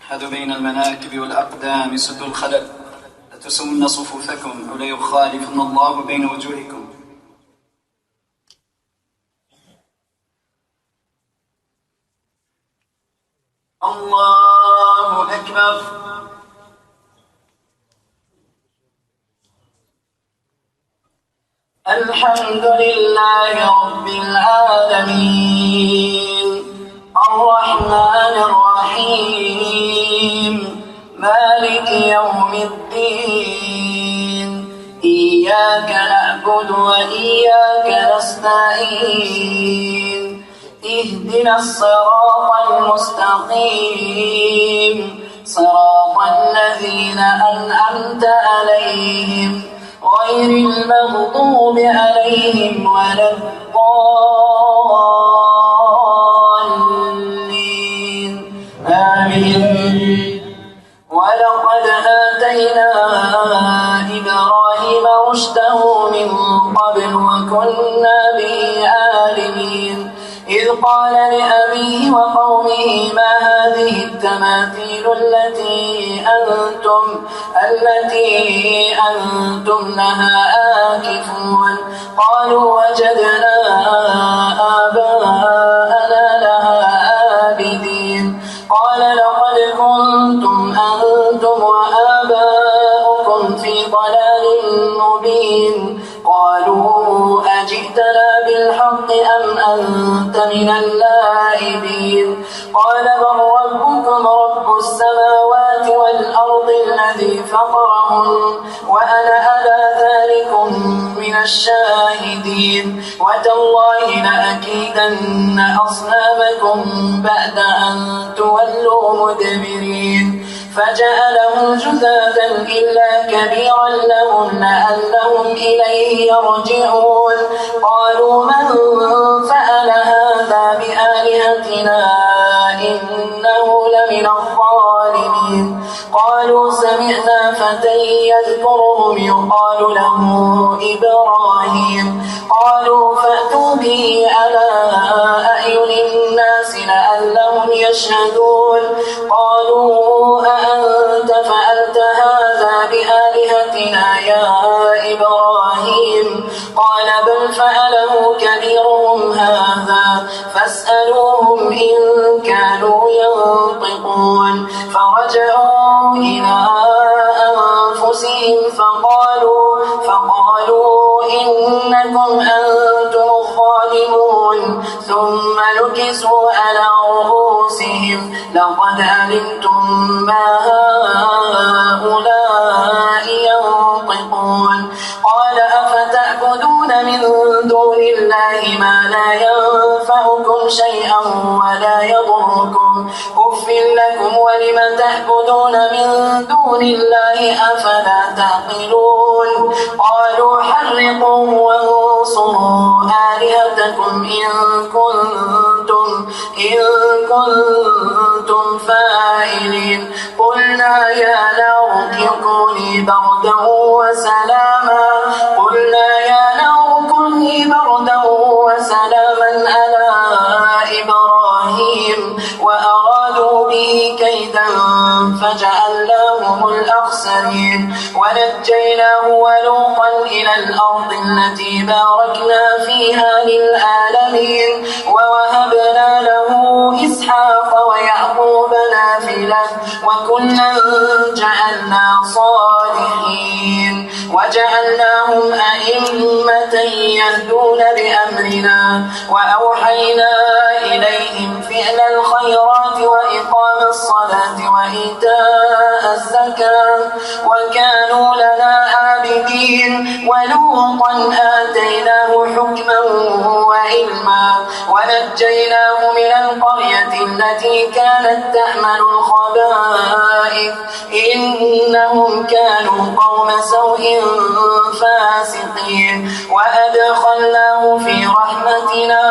حد بين المناكب والأقدام سد الخلل، لتسون صفوفكم أو ليخالفن الله بين وجوهكم. الله أكبر. الحمد لله رب العالمين، الرحمن الرحيم، مالك يوم الدين، إياك نعبد وإياك نستعين، اهدنا الصراط المستقيم، صراط الذين أنعمت عليهم غير المغضوب عليهم ولا الضالين، آمين. ولقد آتينا إبراهيم رشده من قبل وكنا به عالمين، إذ قال لأبيه وقومه ما هذه التماثيل التي أنتم لها آكفون؟ قالوا وجدنا آباءنا لها عابدين. قال لقد كنتم أنتم وآباؤكم في ضلال مبين. قالوا أجئتنا بالحق أم أنت من اللاعبين؟ قال بل ربكم رب السماوات والأرض الذي فطرهن وأنا على ذلكم من الشاهدين. وتالله لأكيدن أصنامكم بعد أن تولوا مدبرين. فجعلهم جذاذا إلا كبيرا لهم لعلهم إليه يرجعون. قالوا من فعل هذا بآلهتنا إنه لمن الظالمين. قالوا سمعنا فتى يذكرهم يقال له إبراهيم. قالوا فأتوا به على أعين الناس لعلهم يشهدون. قالوا أأنت فعلت هذا بآلهتنا يا إبراهيم؟ قال بل فعله كبيرهم هذا فاسألوهم إن كانوا ينطقون. فرجعوا إلى أنفسهم فقالوا إنكم أنتم الظالمون. ثم نكسوا على رؤوسهم لقد علمتم ما هؤلاء ينطقون. قال أفتعبدون من دون الله ما لا ينفعكم شيئا ولا يضركم؟ أف لكم ولم تعبدون من دون الله أفلا تعقلون؟ قالوا حرقوه وانصروا آلهتكم إن كنتم فاعلين. قلنا يا نار كوني بردا وسلاما على إبراهيم وأرادوا به كيدا فجعلناهم الأخسرين. ونجيناه ولوطا إلى الأرض التي باركنا فيها للعالمين. ووهبنا له إسحاق ويعقوب نافلة وكلا جعلنا صالحين. وجعلناهم أئمة يهدون بأمرنا وأوحينا إليهم فعل الخيرات وإقام الصلاة وإيتاء الزكاة وكانوا لنا عابدين. ولوطا آتيناه حكما وعلما ونجيناه من القرية التي كانت تعمل الخبائث إنهم كانوا قوم سوء فاسقين. وأدخلناه في رحمتنا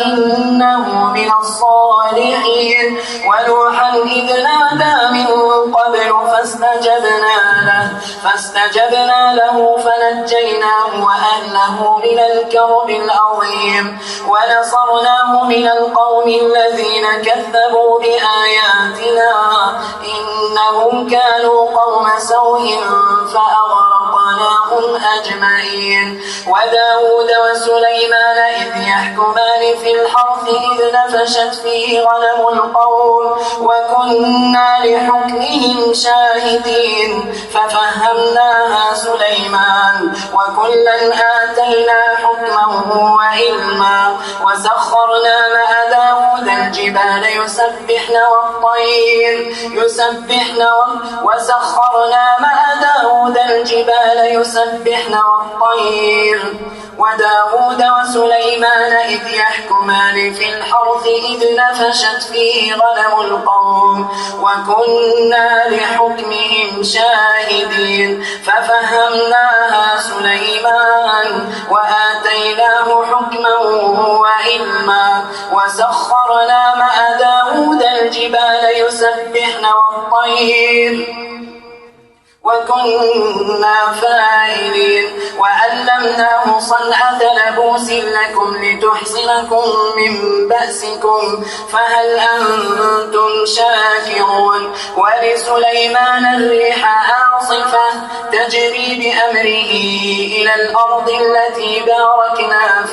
إنه من الصالحين. ونوحا إذ نادى من قبل فاستجبنا له فنجيناه وأهله من الكرب العظيم ونصرناه من القوم الذين كذبوا بآياتنا إنهم كانوا قوم سوء فأغرقناهم أجمعين. وداود وسليمان إذ يحكمان في الحرث إذ نفشت فيه غنم القوم وكنا لحكمهم شاهدين ففهمناها سليمان وكلا آتينا حكما وعلما وسخرنا مع داود الجبال يسبحن والطير وداود وسليمان إذ يحكمان في الحرث إذ نفشت فيه غنم القوم وكنا لحكمهم شاهدين ففهمناها سليمان وآتيناه حكما وعلما وسخرنا مع داود الجبال يسبحن والطير وكنا فاعلين وعلمناه صنعة لبوس لكم لتحصنكم من بأسكم فهل أنتم شاكرون. ولسليمان الريح عاصفة تجري بأمره إلى الأرض التي باركنا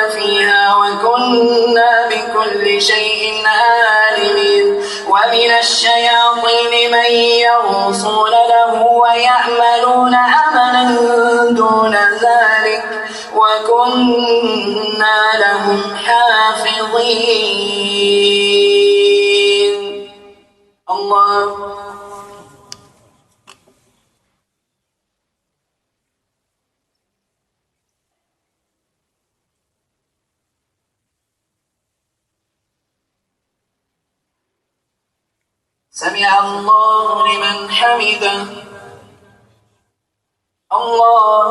فيها وكنا بكل شيء عالمين. ومن الشياطين من يغوصون له ويعملون عملا دون ذلك وكنا لهم حافظين. الله سمع الله لمن حمده. الله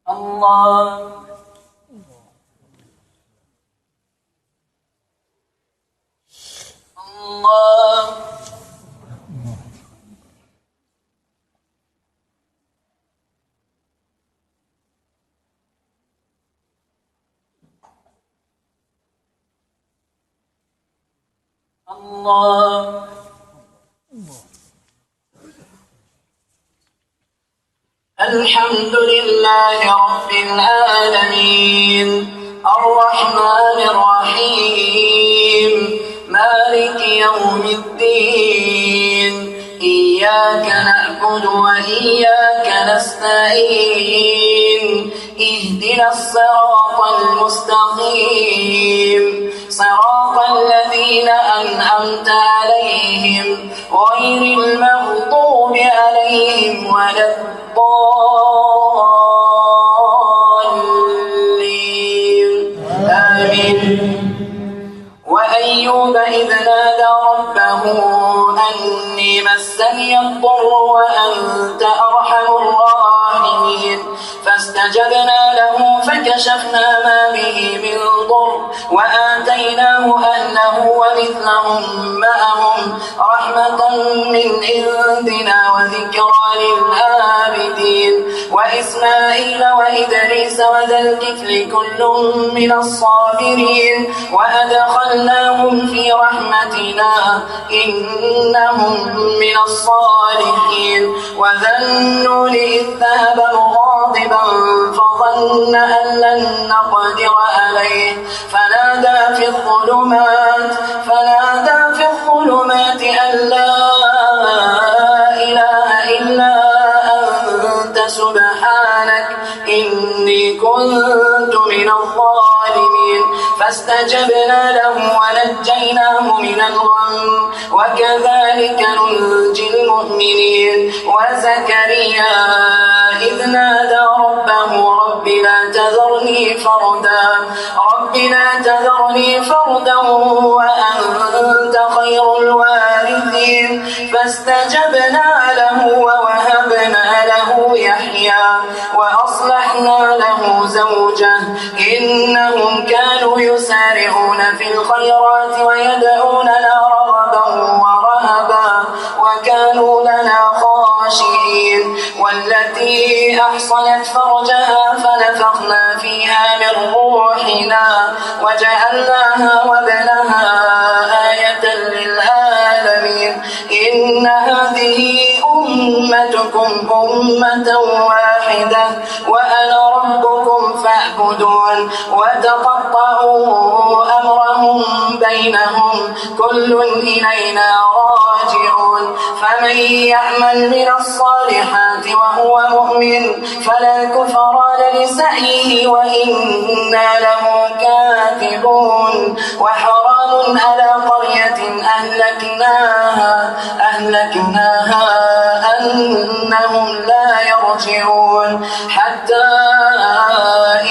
الله الله الله الحمد لله رب العالمين الرحمن الرحيم مالك يوم الدين إياك نعبد وإياك نستعين اهدنا الصراط المستقيم صراط الذين أنعمت عليهم غير المغضوب عليهم ولا الضالين آمين. وأيوب إذ نادى ربه أني مسني الضر وأنت أرحم الراحمين فاستجبنا له فكشفنا ما به من ضر وآتيناه أهله ومثلهم معهم رحمة من عندنا وذكرى للعابدين. وإسماعيل وإدريس وذا الكفل كل من الصابرين وأدخلناهم في رحمتنا إنهم من الصالحين. وذا النون إذ ذهب مغاضبا فظن أن لن نقدر عليه فنادى في الظلمات أن لا إله إلا أنت سبحانك إني كنت من الظالمين. فاستجبنا له ونجيناه من الغم وكذلك ننجي المؤمنين. وزكريا إذ نادى ربه رب لا تذرني فردا وأنت خير الوارثين أمين. فاستجبنا له ووهبنا له يحيى وأصلحنا له زوجه إنهم كانوا يسارعون في الخيرات ويدعوننا رغبا ورهبا وكانوا لنا خاشعين. والتي أحصنت فرجها فنفخنا فيها من روحنا وجعلناها وابنها آية للعالمين. إن هذه أمتكم أمة واحدة وأنا ربكم فاعبدون. وتقطعوا أمرهم بينهم كل إلينا راجعون. فمن يعمل من الصالحات وهو مؤمن فلا كفران لسعيه وإنا له كاتبون. وحرام على قرية أهلكناها أنهم لا يرجعون. حتى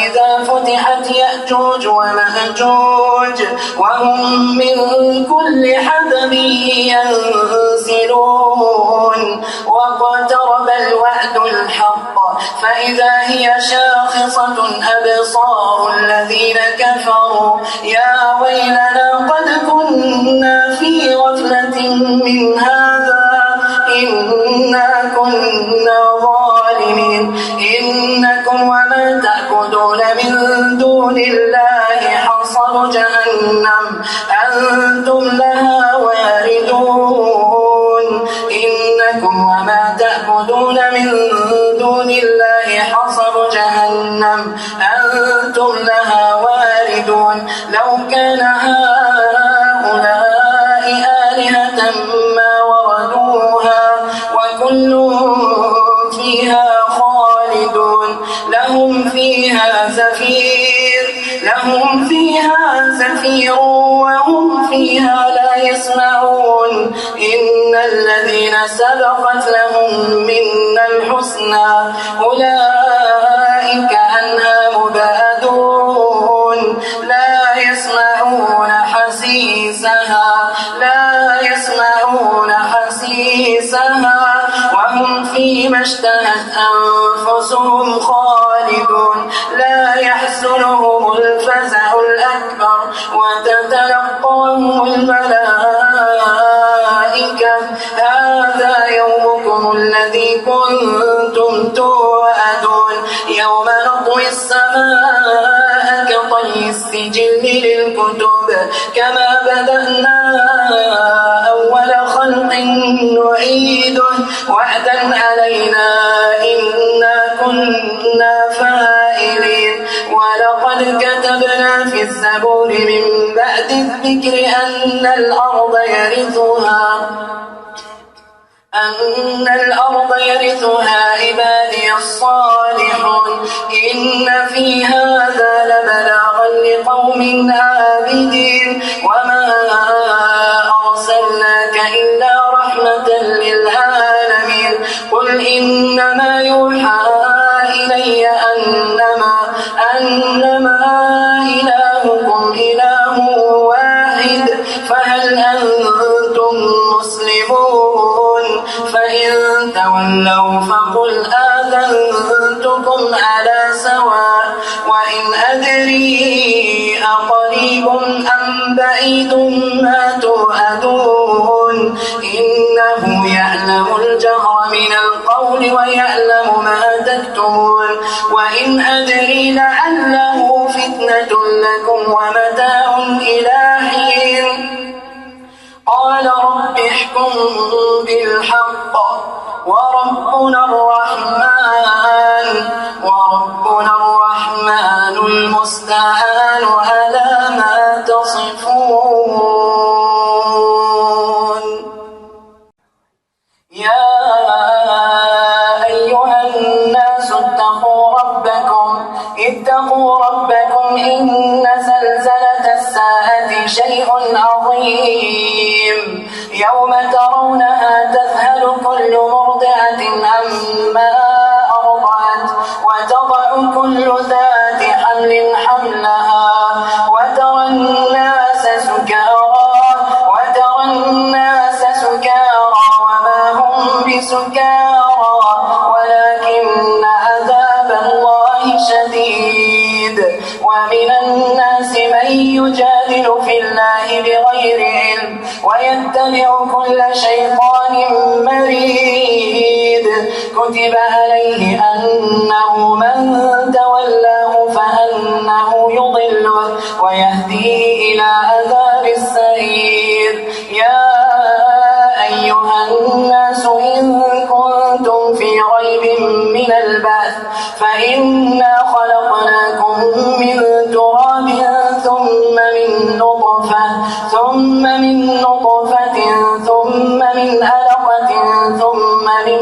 إذا فتحت يأجوج ومأجوج وهم من كل حدب ينسلون. واقترب الوعد الحق فإذا هي شاخصة أبصار الذين كفروا يا ويلنا قد كنا في غفلة من هذا إنا كنا ظالمين. إنكم وما تعبدون من دون الله حصب جهنم أنتم لها واردون. إنكم وما تعبدون من دون الله حصب جهنم أنتم لها واردون. لو كان هؤلاء آلهة ما وردوها وكل فيها خالدون. لهم فيها زفير وهم فيها لا يسمعون. إن الذين سبقت لهم منا الحسنى أولئك عنها مبعدون. لا يسمعون حسيسها وهم فيما اشتهت أنفسهم خالدون. لا يحزنهم الفزع الأكبر وتتلقاهم الملائكة هذا يومكم الذي كنتم توعدون. يوم نطوي السماء كطي السجل للكتب كما بدأنا أول خلق نعيده وعدا علينا إنا كنا فاعلين. ولقد كتبنا في الزبور من بعد الذكر أن الأرض يرثها عبادي الصالحون. إن في هذا لبلاغا لقوم عابدين. وما أرسلناك إلا رحمة للعالمين. قل إنما يوحى إلي أنما إلهكم إله واحد فهل أنتم مسلمون. فإن تولوا فقل آذنتكم على سواء. وإن أدري أقريب أم بعيد ما توعدون. إنه يعلم الجهر من القول ويعلم ما تكتمون. وإن أدري لعله فتنة لكم ومتاع إلى حين. قال رب احكم بالحق وربنا الرحمن المستعان على ما تصفون. يا أيها الناس اتقوا ربكم إن زلزلة الساعة شيء عظيم. يوم ترونها تذهل كل مرضعة عما أرضعت وتضع كل ذات حمل حملها وترى الناس سكارى بسكارى ولكن عذاب الله شديد. ومن الناس من يجادل في الله بغير علم ويتبع كل شيطان مريد. كتب عليه أنه من تولاه فأنه يضله ويهديه إلى عذاب السعير. يا أيها الناس إن كنتم في ريب من البعث فإنا خلقناكم من تراب ثم من نطفة ثم من علقة ثم من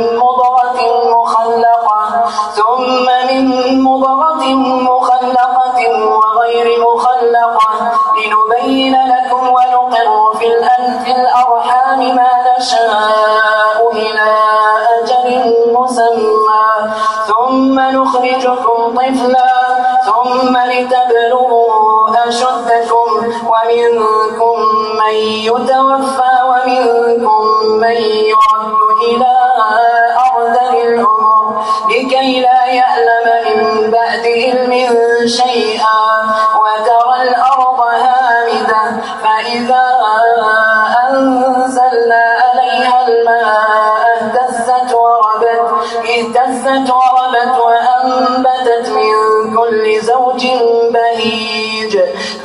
مضغة مخلقة وغير مخلقة لنبين لكم ونقر في الأرحام ما نشاء إلى أجل مسمى ثم نخرجكم طفلا ثم لتبلغوا أشدكم ومنكم من يتوفى ومنكم من يرد إلى أرذل العمر لكي لا يعلم من بعد علم شيئا. وترى الأرض هامدة فإذا أنزلنا عليها الماء اهتزت وربت وأنبتت من كل زوج بهيج.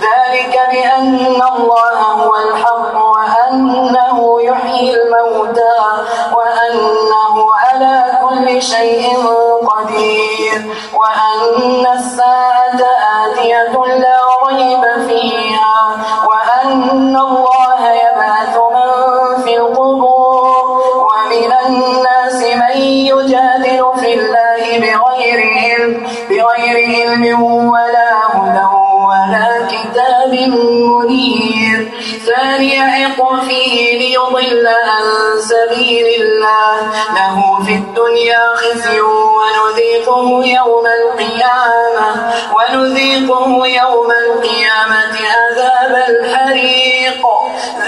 ذلك بأن الله هو الحق وأنه يحيي الموتى وأنه على كل شيء قدير وأن الساعة آتية لا ريب فيها وأن الله يبعث من في القبور. ومن الناس من يجادل في الله بغير علم ولا هدى ولا كتاب منير. ثاني عطفه ليضل عن سبيل الله له في الدنيا خزي ونذيقه يوم القيامة عذاب الحريق.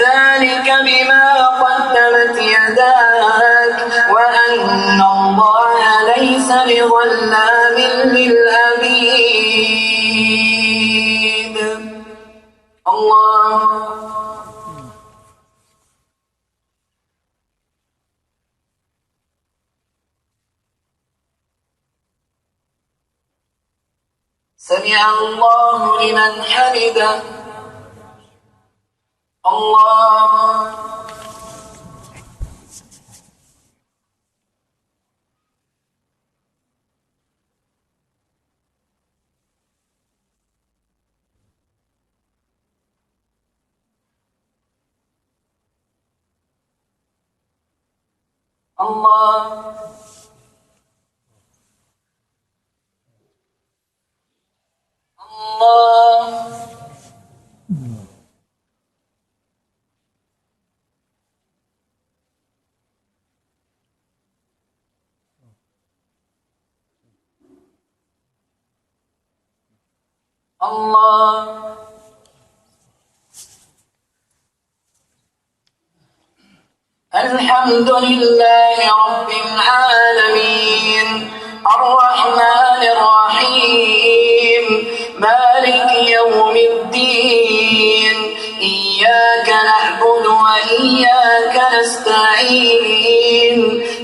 ذلك بما قدمت يداك وأن الله ليس بظلام للعبيد. الله سمع الله لمن حمده. الله الله الله الحمد لله رب العالمين الرحمن الرحيم مالك يوم الدين إياك نعبد وإياك نستعين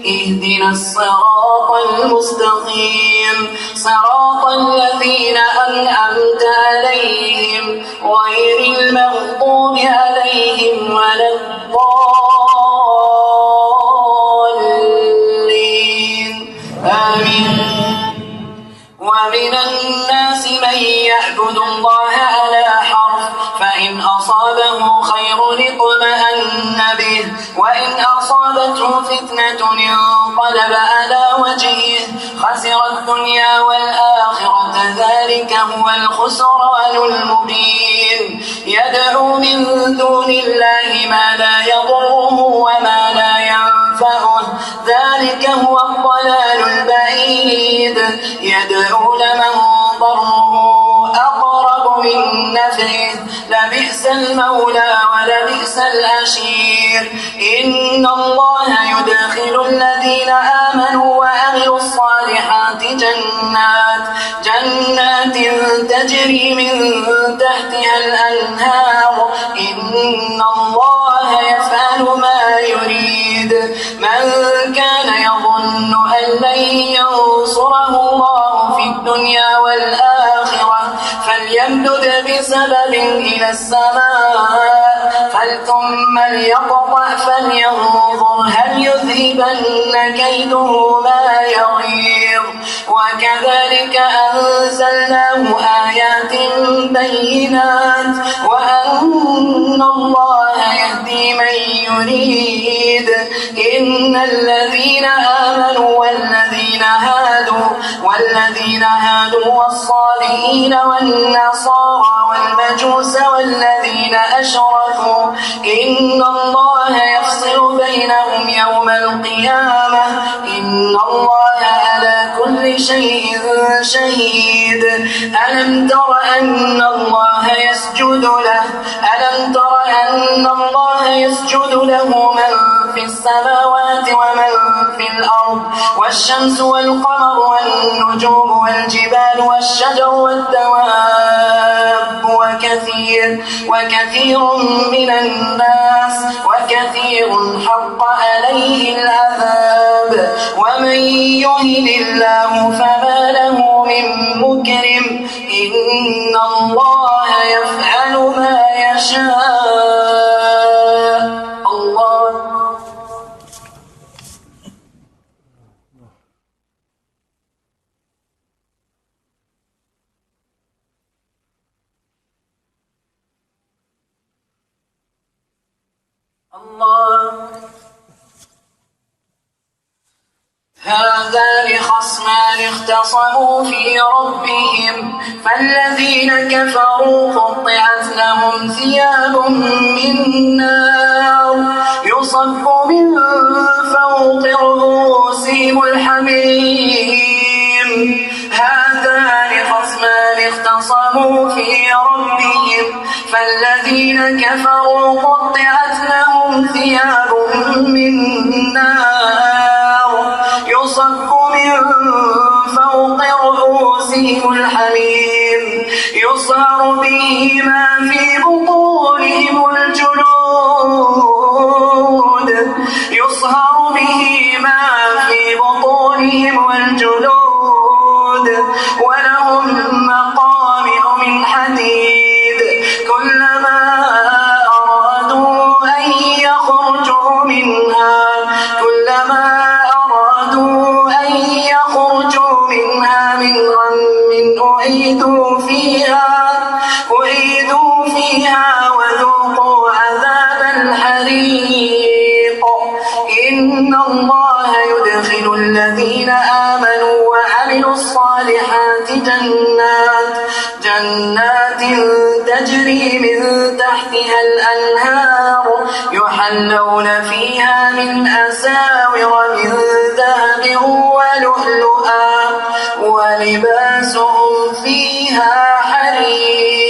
اهدنا الصراط المستقيم صراط الذين أنعمت عليهم غير المغضوب عليهم ولا الضالين آمين. ومن الناس من يعبد الله على حرف فإن أصابه خير اطمأن به وإن أصابته فتنة انقلب على وجهه خسر الدنيا والآخرة ذلك هو الخسران المبين. يدعو من دون الله ما لا يضره وما لا ينفعه ذلك هو الضلال البعيد. يدعو لمن ضره أقرب من نفعه لبئس المولى ولبئس الأشير. إن الله يدخل الذين آمنوا وعملوا الصالحات جنات تجري من تحتها الأنهار. إن الله يفعل ما يريد. من كان يظن أن لن ينصره الله في الدنيا والآخرة فليمدد بسبب إلى السماء ثم ليقطع فلينظر هل يذهبن كيده ما يغيظ. وكذلك أنزلناه آيات بينات وأن الله يهدي من يريد. إن الذين آمنوا والذين هادوا والصالحين والنصارى والمجوس والذين أشركوا إن الله يفصل بينهم يوم القيامة. إن الله على كل شيء شهيد. ألم تر أن الله يسجد له من في السماوات ومن في الأرض والشمس والقمر والنجوم والجبال والشجر والدواب وكثير من الناس وكثير حق عليه العذاب. ومن يهن الله فما له من مكرم. إن الله يفعل ما يشاء. هذان خصمان اختصموا في ربهم فالذين كفروا قطعت لهم ثياب من نار يصب من فوق رؤوسهم الحميم. هذان خصمان اختصموا في ربهم فالذين كفروا قطعت لهم ثياب من نار يصب من فوق رؤوسهم الحميم يصهر به ما في بطونهم الجلود ولهم مقامع من حديد كلما أرادوا أن يخرجوا منها من غم أعيدوا فيها وذوقوا عذاب الحريق. إن الله يدخل الذين آمنوا وعملوا الصالحات جنات تجري من تحتها الأنهار يحلون فيها من أساور من ذهب ولؤلؤا ولباسهم فيها حرير.